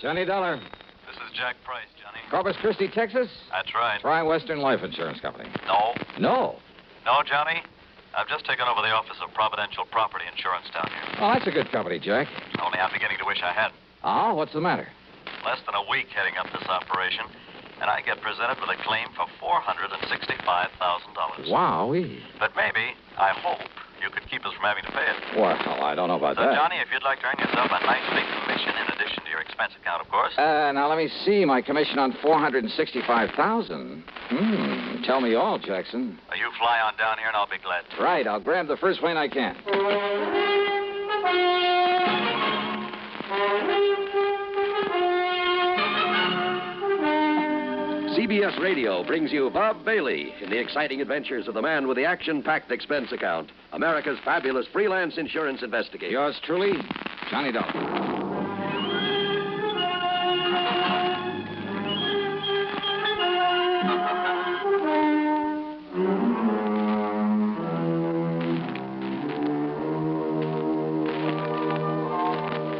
Johnny Dollar. This is Jack Price, Johnny. Corpus Christi, Texas? That's right. Try Western Life Insurance Company. No. No. No, Johnny. I've just taken over the office of Providential Property Insurance down here. Oh, that's a good company, Jack. Only I'm beginning to wish I hadn't. Oh, what's the matter? Less than a week heading up this operation, and I get presented with a claim for $465,000. Wowee. But maybe, I hope, you could keep us from having to pay it. Well, I don't know about So, that. Johnny, if you'd like to earn yourself a nice big commission in addition to your expense account, of course. Now, let me see. My commission on $465,000. Tell me all, Jackson. You fly on down here, and I'll be glad to. Right. I'll grab the first plane I can. CBS Radio brings you Bob Bailey in the exciting adventures of the man with the action-packed expense account, America's fabulous freelance insurance investigator. Yours truly, Johnny Dollar.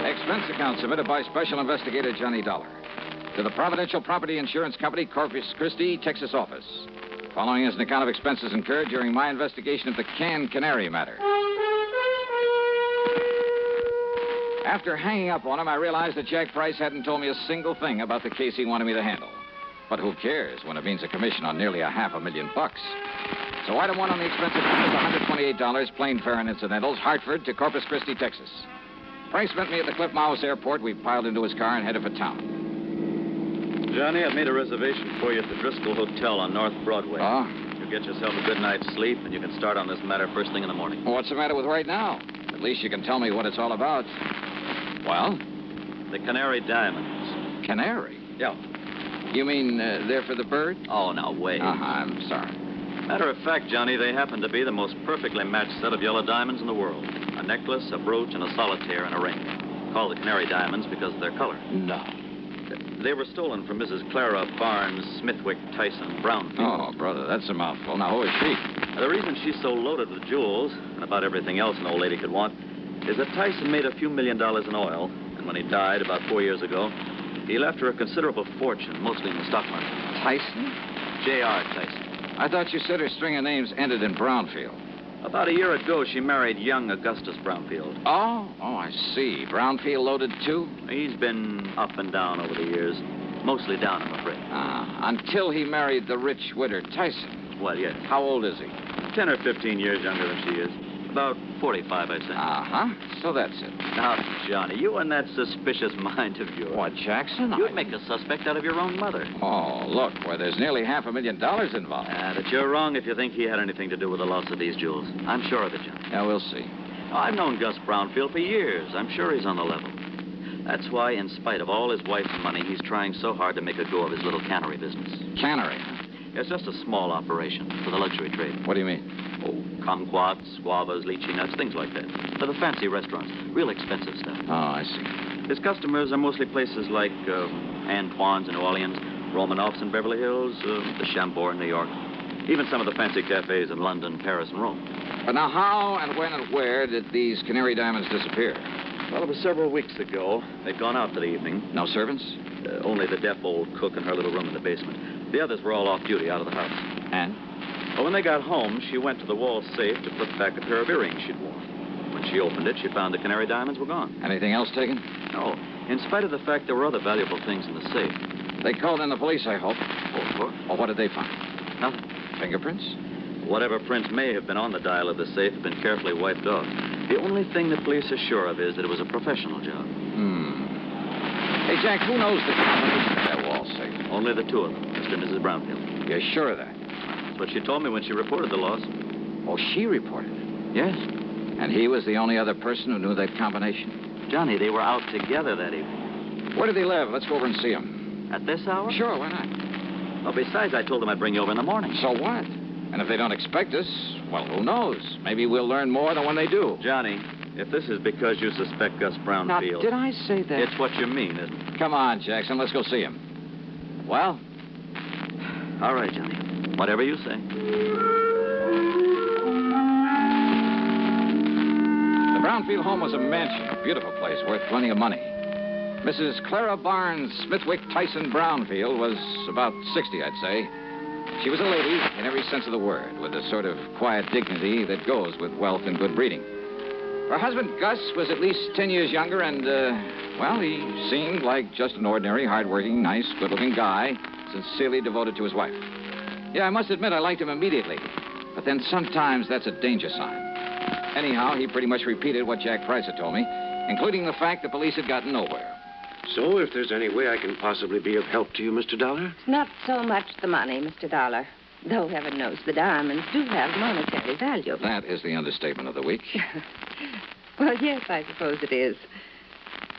Expense account submitted by Special Investigator Johnny Dollar to the Providential Property Insurance Company, Corpus Christi, Texas office. Following is an account of expenses incurred during my investigation of the Canary matter. After hanging up on him, I realized that Jack Price hadn't told me a single thing about the case he wanted me to handle. But who cares when it means a commission on nearly $500,000? So item one on the expense account is $128, plain fare and incidentals, Hartford to Corpus Christi, Texas. Price met me at the Cliff Mouse Airport. We piled into his car and headed for town. Johnny, I've made a reservation for you at the Driscoll Hotel on North Broadway. Oh? You get yourself a good night's sleep, and you can start on this matter first thing in the morning. Well, what's the matter with right now? At least you can tell me what it's all about. Well? The Canary Diamonds. Canary? Yeah. You mean they're for the bird? Oh, now, wait. I'm sorry. Matter of fact, Johnny, they happen to be the most perfectly matched set of yellow diamonds in the world. A necklace, a brooch, and a solitaire and a ring. Called the Canary Diamonds because of their color. No. They were stolen from Mrs. Clara Barnes Smithwick Tyson Brownfield. Oh, brother, that's a mouthful. Now, who is she? The reason she's so loaded with jewels, and about everything else an old lady could want, is that Tyson made a few $1 million in oil, and when he died about 4 years ago, he left her a considerable fortune, mostly in the stock market. Tyson? J.R. Tyson. I thought you said her string of names ended in Brownfield. About a year ago, she married young Augustus Brownfield. Oh, I see. Brownfield loaded, too? He's been up and down over the years. Mostly down, I'm afraid. Until he married the rich widow Tyson. Well, yes. How old is he? 10 or 15 years younger than she is. About 45, I'd say. Uh-huh. So that's it. Now, Johnny, you and that suspicious mind of yours. What, Jackson? You'd make a suspect out of your own mother. Oh, look, where there's nearly $500,000 involved. But you're wrong if you think he had anything to do with the loss of these jewels. I'm sure of it, Johnny. Yeah, we'll see. Oh, I've known Gus Brownfield for years. I'm sure he's on the level. That's why, in spite of all his wife's money, he's trying so hard to make a go of his little cannery business. Cannery? It's just a small operation for the luxury trade. What do you mean? Oh, kumquats, guavas, lychee nuts, things like that. For the fancy restaurants. Real expensive stuff. Oh, I see. His customers are mostly places like Antoine's in New Orleans, Romanoff's in Beverly Hills, the Chambord in New York. Even some of the fancy cafes in London, Paris, and Rome. But now, how and when and where did these Canary Diamonds disappear? Well, it was several weeks ago. They'd gone out for the evening. No servants? Only the deaf old cook in her little room in the basement. The others were all off duty out of the house. And? Well, when they got home, she went to the wall safe to put back a pair of earrings she'd worn. When she opened it, she found the Canary Diamonds were gone. Anything else taken? No. In spite of the fact there were other valuable things in the safe. They called in the police, I hope. Oh, of course. Well, what did they find? Nothing. Fingerprints? Whatever prints may have been on the dial of the safe have been carefully wiped off. The only thing the police are sure of is that it was a professional job. Hey, Jack, who knows the combination of that wall safe? Only the two of them, Mr. and Mrs. Brownfield. You're sure of that? That's what she told me when she reported the loss. Oh, she reported it? Yes. And he was the only other person who knew that combination? Johnny, they were out together that evening. Where do they live? Let's go over and see them. At this hour? Sure, why not? Well, besides, I told them I'd bring you over in the morning. So what? And if they don't expect us, well, who knows? Maybe we'll learn more than when they do. Johnny, if this is because you suspect Gus Brownfield... Now, did I say that? It's what you mean, isn't it? Come on, Jackson, let's go see him. Well? All right, Johnny. Whatever you say. The Brownfield home was a mansion, a beautiful place worth plenty of money. Mrs. Clara Barnes Smithwick Tyson Brownfield was about 60, I'd say. She was a lady in every sense of the word, with the sort of quiet dignity that goes with wealth and good breeding. Her husband, Gus, was at least 10 years younger, and, well, he seemed like just an ordinary, hard-working, nice, good-looking guy, sincerely devoted to his wife. Yeah, I must admit I liked him immediately, but then sometimes that's a danger sign. Anyhow, he pretty much repeated what Jack Price had told me, including the fact the police had gotten nowhere. So, if there's any way I can possibly be of help to you, Mr. Dollar? It's not so much the money, Mr. Dollar. Though heaven knows the diamonds do have monetary value. That is the understatement of the week. Well, yes, I suppose it is.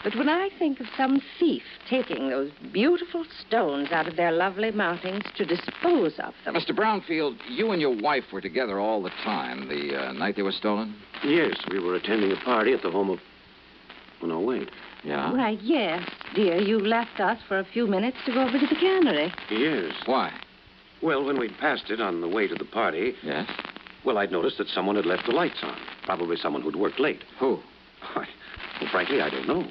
But when I think of some thief taking those beautiful stones out of their lovely mountings to dispose of them... Mr. Brownfield, you and your wife were together all the time the night they were stolen? Yes, we were attending a party at the home of... Oh, no, wait. Yeah? Why, yes, dear. You left us for a few minutes to go over to the Canary. Yes. Why? Well, when we'd passed it on the way to the party... Yes? Well, I'd noticed that someone had left the lights on. Probably someone who'd worked late. Who? Well, frankly, I don't know.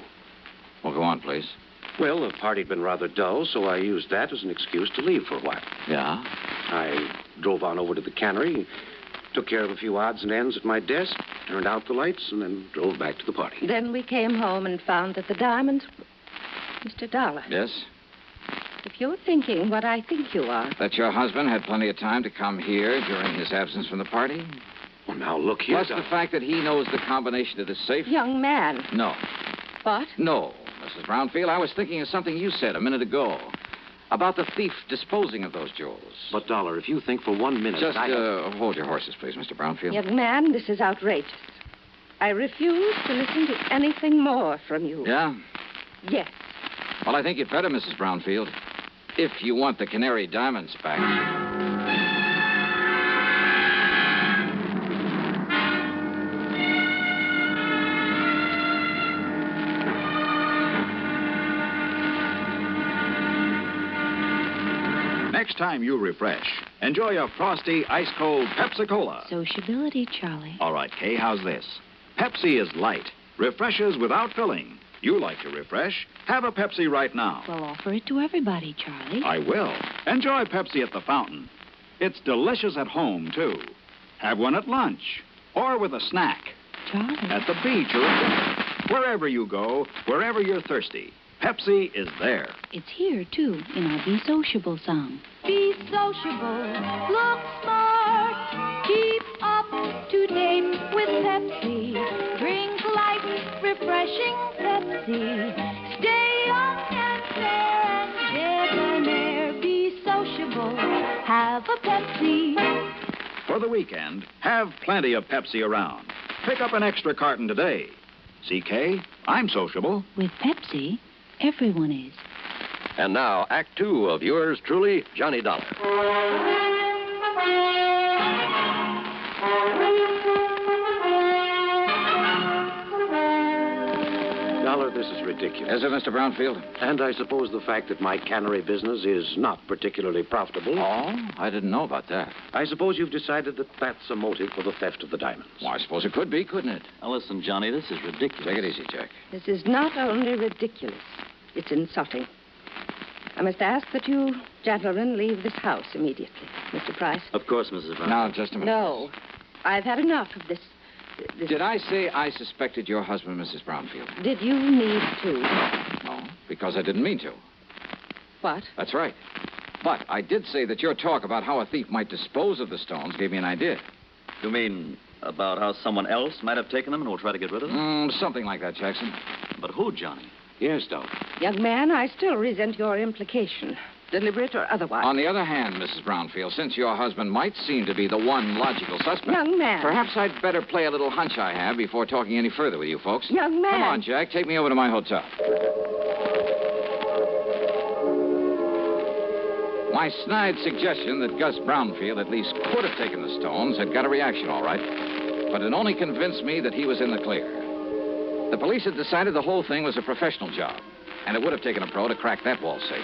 Well, go on, please. Well, the party'd been rather dull, so I used that as an excuse to leave for a while. Yeah? I drove on over to the Canary, took care of a few odds and ends at my desk, turned out the lights, and then drove back to the party. Then we came home and found that the diamonds... Mr. Dollar. Yes? If you're thinking what I think you are... That your husband had plenty of time to come here during his absence from the party? Well, now, look here, Plus the fact that he knows the combination to the safe? Young man. No. What? No, Mrs. Brownfield. I was thinking of something you said a minute ago. About the thief disposing of those jewels. But, Dollar, if you think for 1 minute... Just hold your horses, please, Mr. Brownfield. Young man, this is outrageous. I refuse to listen to anything more from you. Yeah? Yes. Well, I think you'd better, Mrs. Brownfield. If you want the Canary diamonds back. Next time you refresh, enjoy a frosty, ice-cold Pepsi-Cola. Sociability, Charlie. All right, Kay, how's this? Pepsi is light, refreshes without filling. You like to refresh? Have a Pepsi right now. Well, offer it to everybody, Charlie. I will. Enjoy Pepsi at the fountain. It's delicious at home, too. Have one at lunch or with a snack. Charlie. At the beach or at dinner. Wherever you go, wherever you're thirsty, Pepsi is there. It's here, too, in our Be Sociable song. Be sociable, look smart, keep up to date with Pepsi. Drink light, refreshing Pepsi. Stay young and fair and debonair. Be sociable, have a Pepsi. For the weekend, have plenty of Pepsi around. Pick up an extra carton today. CK, I'm sociable. With Pepsi, everyone is. And now, Act Two of yours truly, Johnny Dollar. Dollar, this is ridiculous. Is it, Mr. Brownfield? And I suppose the fact that my cannery business is not particularly profitable. Oh, I didn't know about that. I suppose you've decided that that's a motive for the theft of the diamonds. Well, I suppose it could be, couldn't it? Now, listen, Johnny, this is ridiculous. Take it easy, Jack. This is not only ridiculous, it's insulting. I must ask that you gentlemen leave this house immediately. Mr. Price? Of course, Mrs. Brown. Now, just a minute. No. I've had enough of this. Did I say I suspected your husband, Mrs. Brownfield? Did you need to? No, because I didn't mean to. What? That's right. But I did say that your talk about how a thief might dispose of the stones gave me an idea. You mean about how someone else might have taken them and will try to get rid of them? Something like that, Jackson. But who, Johnny? Yes, Dollar. Young man, I still resent your implication, deliberate or otherwise. On the other hand, Mrs. Brownfield, since your husband might seem to be the one logical suspect... Young man. Perhaps I'd better play a little hunch I have before talking any further with you folks. Young man. Come on, Jack. Take me over to my hotel. My snide suggestion that Gus Brownfield at least could have taken the stones had got a reaction, all right. But it only convinced me that he was in the clear. The police had decided the whole thing was a professional job, and it would have taken a pro to crack that wall safe.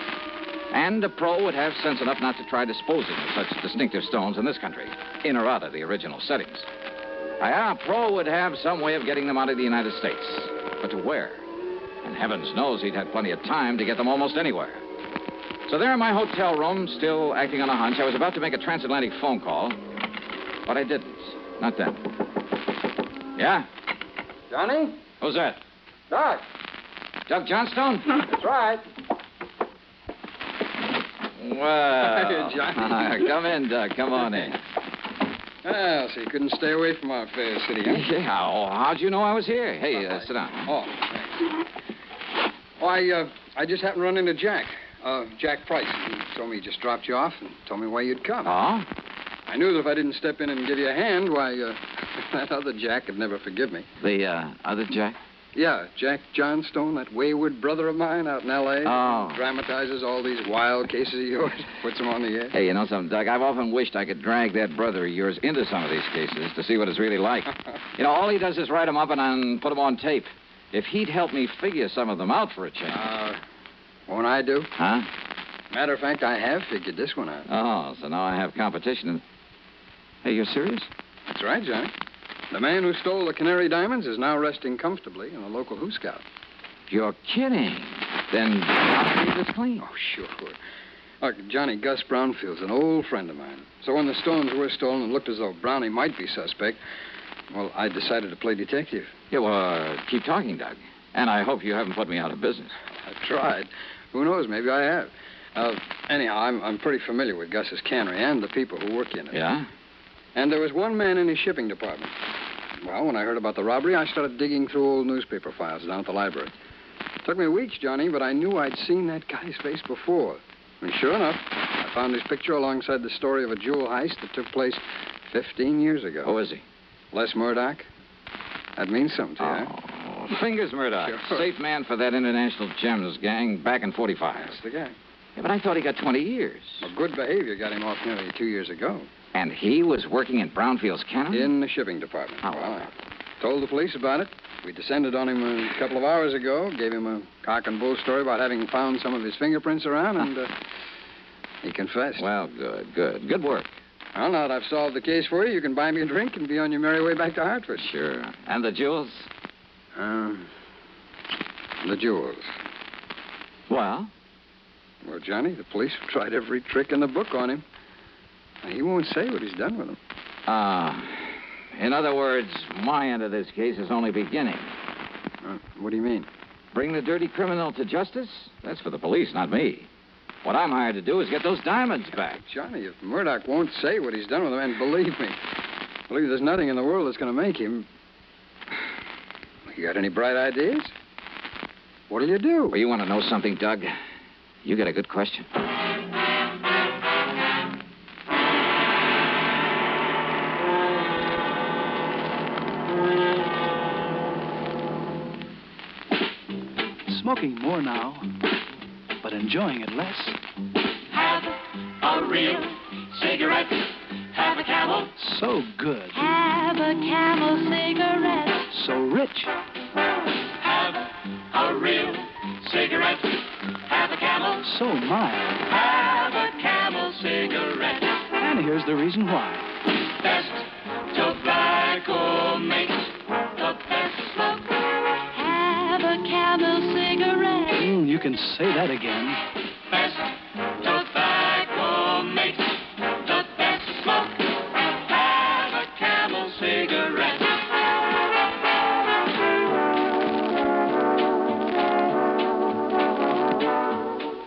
And a pro would have sense enough not to try disposing of such distinctive stones in this country, in or out of the original settings. A pro would have some way of getting them out of the United States. But to where? And heavens knows he'd had plenty of time to get them almost anywhere. So there in my hotel room, still acting on a hunch, I was about to make a transatlantic phone call, but I didn't. Not then. Yeah? Johnny? Who's that? Doc. Doug Johnstone? That's right. Well, Hey, Johnny. come in, Doug. Come on in. Well, so you couldn't stay away from our fair city, huh? Yeah, oh, how'd you know I was here? Hey, sit down. Oh, thanks. Why, I just happened to run into Jack. Jack Price. He told me he just dropped you off and told me why you'd come. Oh? I knew that if I didn't step in and give you a hand, why, that other Jack would never forgive me. The, other Jack? Yeah, Jack Johnstone, that wayward brother of mine out in L.A. Oh. Dramatizes all these wild cases of yours, puts them on the air. Hey, you know something, Doug? I've often wished I could drag that brother of yours into some of these cases to see what it's really like. You know, all he does is write them up and put them on tape. If he'd help me figure some of them out for a change. Won't I do? Huh? Matter of fact, I have figured this one out. Oh, so now I have competition. Hey, you're serious? That's right, Johnny. The man who stole the Canary diamonds is now resting comfortably in a local Who Scout. You're kidding. Then I'll keep this clean. Oh, sure. Look, Johnny, Gus Brownfield's an old friend of mine. So when the stones were stolen and looked as though Brownie might be suspect, well, I decided to play detective. Yeah, well, keep talking, Doug. And I hope you haven't put me out of business. I've tried. Who knows? Maybe I have. Anyhow, I'm pretty familiar with Gus's cannery and the people who work in it. Yeah? And there was one man in his shipping department. Well, when I heard about the robbery, I started digging through old newspaper files down at the library. It took me weeks, Johnny, but I knew I'd seen that guy's face before. And sure enough, I found his picture alongside the story of a jewel heist that took place 15 years ago. Who is he? Les Murdoch. That means something to you, huh? Oh, Fingers Murdoch. Sure. Safe man for that International Gems gang back in 45. That's the guy. Yeah, but I thought he got 20 years. Well, good behavior got him off nearly 2 years ago. And he was working in Brownfield's cannery? In the shipping department. Oh. Well, I told the police about it. We descended on him a couple of hours ago, gave him a cock and bull story about having found some of his fingerprints around, and he confessed. Well, good. Good work. Well, now that I've solved the case for you, you can buy me a drink and be on your merry way back to Hartford. Sure. And the jewels? The jewels. Well? Well, Johnny, the police have tried every trick in the book on him. He won't say what he's done with them. In other words, my end of this case is only beginning. What do you mean? Bring the dirty criminal to justice? That's for the police, not me. What I'm hired to do is get those diamonds back. Johnny, if Murdoch won't say what he's done with them, and believe me, there's nothing in the world that's going to make him. You got any bright ideas? What'll you do? Well, you want to know something, Doug? You got a good question. Smoking more now, but enjoying it less. Have a real cigarette. Have a Camel. So good. Have a Camel cigarette. So rich. Have a real cigarette. Have a Camel. So mild. Have a Camel cigarette. And here's the reason why. Best tobacco makes the best smoke. Have a Camel cigarette. You can say that again. Best tobacco makes the best smoke. Have a Camel cigarette.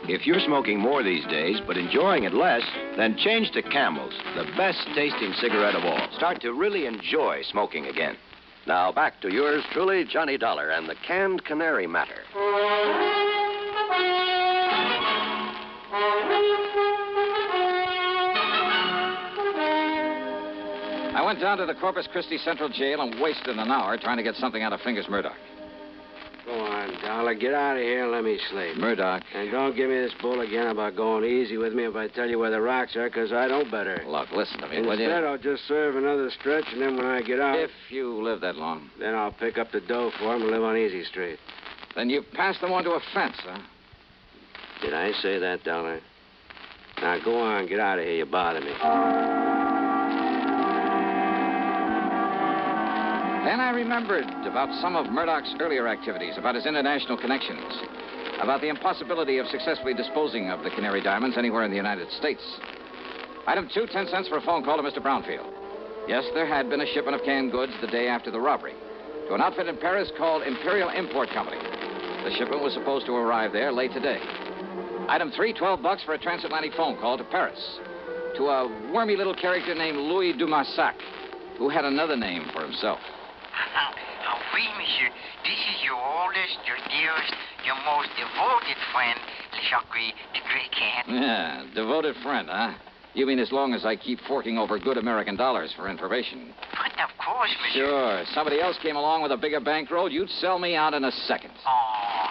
If you're smoking more these days, but enjoying it less, then change to Camels, the best tasting cigarette of all. Start to really enjoy smoking again. Now back to yours truly, Johnny Dollar, and the canned Canary matter. I went down to the Corpus Christi Central Jail and wasted an hour trying to get something out of Fingers Murdoch. Go on, Dollar. Get out of here and let me sleep. Murdoch. And don't give me this bull again about going easy with me if I tell you where the rocks are, because I know better. Look, listen to me, will you? Instead, I'll just serve another stretch, and then when I get out... If you live that long. Then I'll pick up the dough for him and live on Easy Street. Then you passed them on to a fence, huh? Did I say that, Dollar? Now, go on. Get out of here. You bother me. Then I remembered about some of Murdoch's earlier activities, about his international connections, about the impossibility of successfully disposing of the Canary diamonds anywhere in the United States. Item 2, 10 cents for a phone call to Mr. Brownfield. Yes, there had been a shipment of canned goods the day after the robbery to an outfit in Paris called Imperial Import Company. The shipment was supposed to arrive there late today. Item 3, $12 for a transatlantic phone call to Paris to a wormy little character named Louis Dumassac, who had another name for himself. Oui, monsieur. This is your oldest, your dearest, your most devoted friend, Le Jacques, the Great Cat. Yeah, devoted friend, huh? You mean as long as I keep forking over good American dollars for information? But of course, monsieur. Sure. If somebody else came along with a bigger bankroll, you'd sell me out in a second. Oh,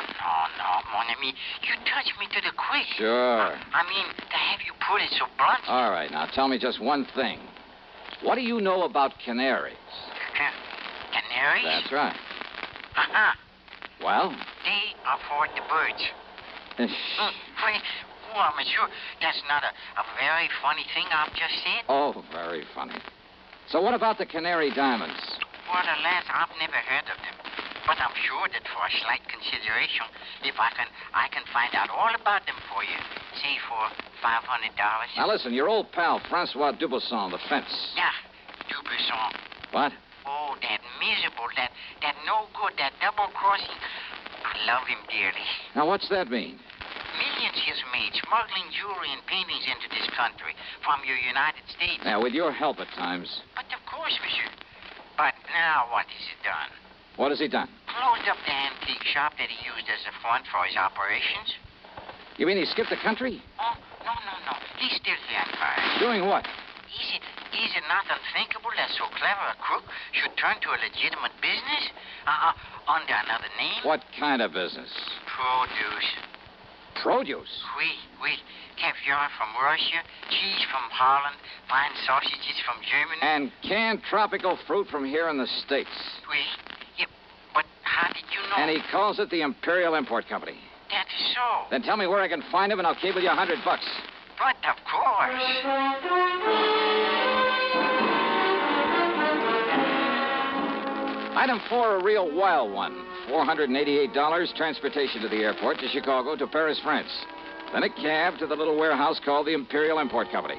no, mon ami. You touch me to the quick. Sure. I mean, to have you put it so blunt. All right, now tell me just one thing. What do you know about canaries? Canaries? That's right. Uh-huh. Well? They are for the birds. Wait, well, monsieur, that's not a very funny thing I've just said. Oh, very funny. So what about the Canary diamonds? Well, alas, I've never heard of them. But I'm sure that for a slight consideration, if I can find out all about them for you, say for $500. Now listen, your old pal, Francois Dubuisson, the fence. Yeah, Dubuisson. What? Oh, that miserable, that no good, that double-crossing. I love him dearly. Now, what's that mean? Millions he's made smuggling jewelry and paintings into this country from your United States. Now, with your help at times. But of course, monsieur. But now what has he done? What has he done? Closed up the antique shop that he used as a front for his operations. You mean he skipped the country? Oh, no. He's still here in Paris. Doing what? Is it not unthinkable that so clever a crook should turn to a legitimate business? Under another name? What kind of business? Produce. Produce? Oui. Caviar from Russia, cheese from Holland, fine sausages from Germany. And canned tropical fruit from here in the States. Oui. Yeah, but how did you know? And he calls it the Imperial Import Company. That is so. Then tell me where I can find him and I'll cable you $100. But of course. Item 4, a real wild one. $488, transportation to the airport, to Chicago, to Paris, France. Then a cab to the little warehouse called the Imperial Import Company.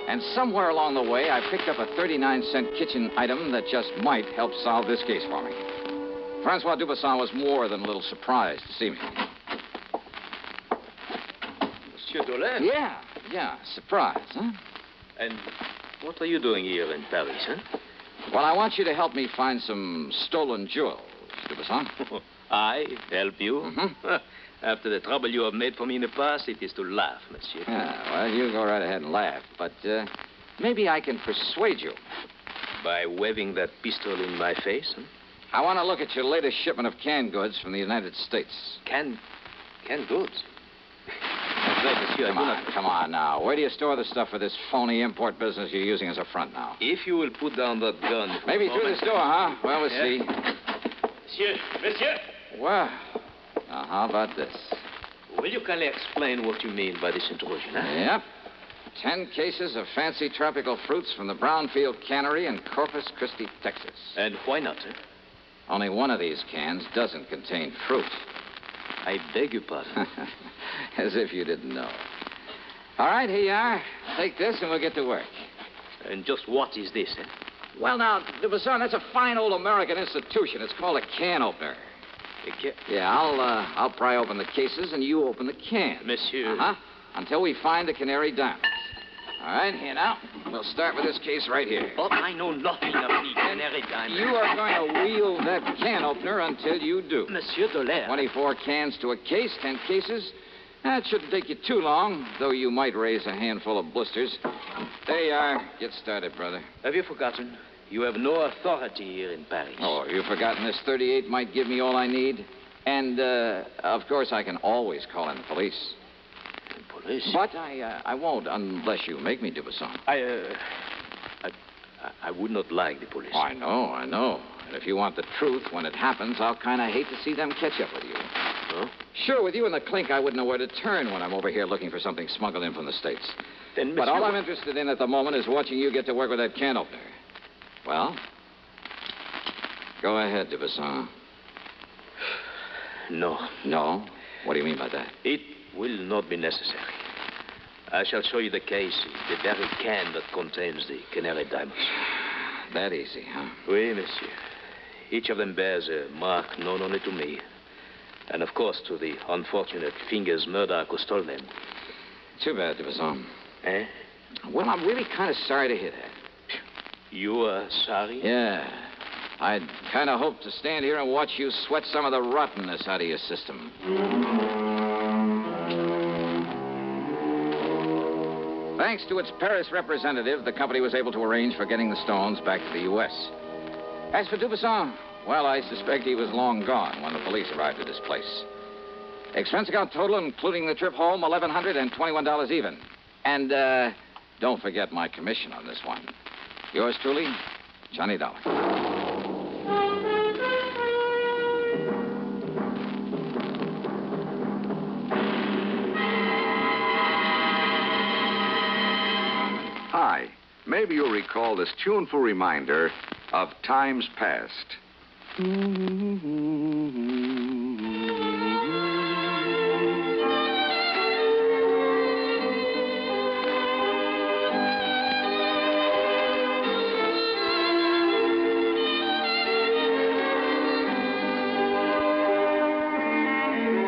And somewhere along the way, I picked up a 39-cent kitchen item that just might help solve this case for me. Francois Dubuisson was more than a little surprised to see me. Monsieur Dolin? Yeah, surprise, huh? And what are you doing here in Paris, huh? Well, I want you to help me find some stolen jewels, Dubuisson. I help you? Mm-hmm. After the trouble you have made for me in the past, it is to laugh, monsieur. Yeah, well, you go right ahead and laugh, but maybe I can persuade you. By waving that pistol in my face, huh? I want to look at your latest shipment of canned goods from the United States. Canned goods? Monsieur, Come on now. Where do you store the stuff for this phony import business you're using as a front now? If you will put down that gun... Maybe through this door, huh? Well, we'll see. Monsieur! Well, now, how about this? Will you kindly explain what you mean by this intrusion, huh? Yep. 10 cases of fancy tropical fruits from the Brownfield Canary in Corpus Christi, Texas. And why not, sir? Only one of these cans doesn't contain fruit. I beg your pardon. As if you didn't know. All right, here you are. Take this and we'll get to work. And just what is this, eh? Well, now, Dubuisson, that's a fine old American institution. It's called a can opener. Yeah, I'll pry open the cases and you open the cans. Monsieur. Uh-huh. Until we find the Canary diamonds. All right, here now. We'll start with this case right here. Oh, I know nothing of the Canary diamonds. You are going to wield that can opener until you do. Monsieur Dolin. 24 cans to a case, 10 cases. That shouldn't take you too long, though you might raise a handful of blisters. There you are. Get started, brother. Have you forgotten? You have no authority here in Paris. Oh, have you forgotten this 38 might give me all I need? And, of course, I can always call in the police. Police? But I won't unless you make me, Dubuisson. I would not like the police. Oh, I know. And if you want the truth when it happens, I'll kind of hate to see them catch up with you. Huh? Sure, with you in the clink, I wouldn't know where to turn when I'm over here looking for something smuggled in from the States. Then, but all I'm interested in at the moment is watching you get to work with that can opener. Well? Go ahead, Dubuisson. No. No? What do you mean by that? It will not be necessary. I shall show you the case, the very can that contains the Canary diamonds. That easy, huh? Oui, monsieur. Each of them bears a mark known only to me. And, of course, to the unfortunate fingers murder who stole them. Too bad, Dubuisson. Eh? Well, I'm really kind of sorry to hear that. You are sorry? Yeah. I'd kind of hoped to stand here and watch you sweat some of the rottenness out of your system. Thanks to its Paris representative, the company was able to arrange for getting the stones back to the U.S. As for Dubuisson, well, I suspect he was long gone when the police arrived at his place. Expense account total, including the trip home, $1,121 even. And, don't forget my commission on this one. Yours truly, Johnny Dollar. Hi. Maybe you'll recall this tuneful reminder of times past.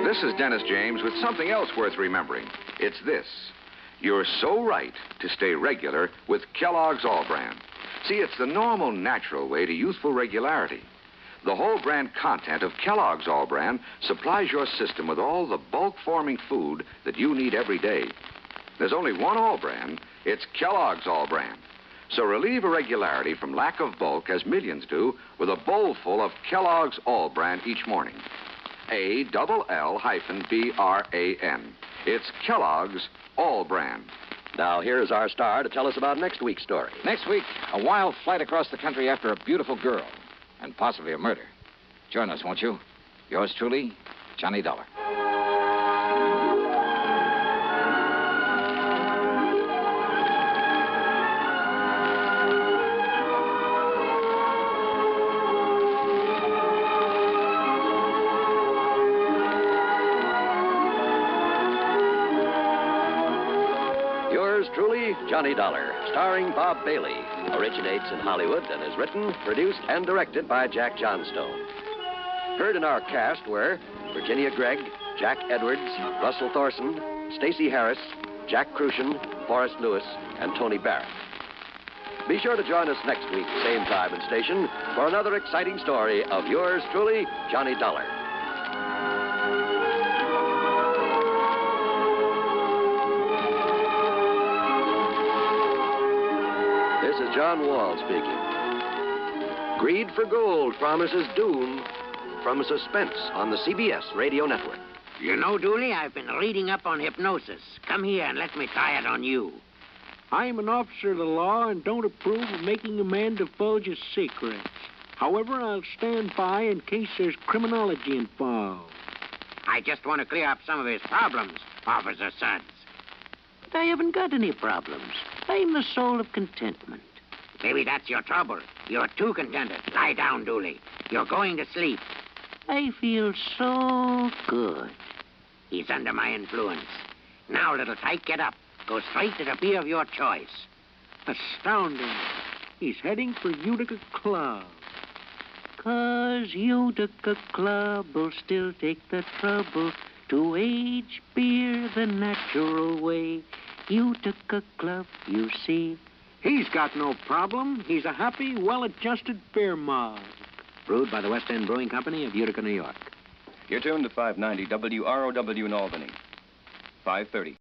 This is Dennis James with something else worth remembering. It's this. You're so right to stay regular with Kellogg's All Brand. See, it's the normal, natural way to youthful regularity. The whole brand content of Kellogg's All Brand supplies your system with all the bulk-forming food that you need every day. There's only one All Brand. It's Kellogg's All Brand. So relieve irregularity from lack of bulk, as millions do, with a bowl full of Kellogg's All Brand each morning. ALL-BRAN. It's Kellogg's All Brand. Now, here's our star to tell us about next week's story. Next week, a wild flight across the country after a beautiful girl, and possibly a murder. Join us, won't you? Yours truly, Johnny Dollar. Truly, Johnny Dollar, starring Bob Bailey, originates in Hollywood and is written, produced, and directed by Jack Johnstone. Heard in our cast were Virginia Gregg, Jack Edwards, Russell Thorson, Stacey Harris, Jack Crucian, Forrest Lewis, and Tony Barrett. Be sure to join us next week, same time and station, for another exciting story of yours truly, Johnny Dollar. This is John Wall speaking. Greed for Gold promises doom from suspense on the CBS radio network. You know, Dooley, I've been reading up on hypnosis. Come here and let me try it on you. I'm an officer of the law and don't approve of making a man divulge his secrets. However, I'll stand by in case there's criminology involved. I just want to clear up some of his problems, Officer Suggs. But I haven't got any problems. I'm the soul of contentment. Maybe that's your trouble. You're too contented. Lie down, Dooley. You're going to sleep. I feel so good. He's under my influence. Now, little tyke, get up. Go straight to the beer of your choice. Astounding. He's heading for Utica Club. 'Cause Utica Club will still take the trouble to age beer the natural way. Utica Club, you see. He's got no problem. He's a happy, well-adjusted beer mug. Brewed by the West End Brewing Company of Utica, New York. You're tuned to 590 WROW in Albany. 5:30.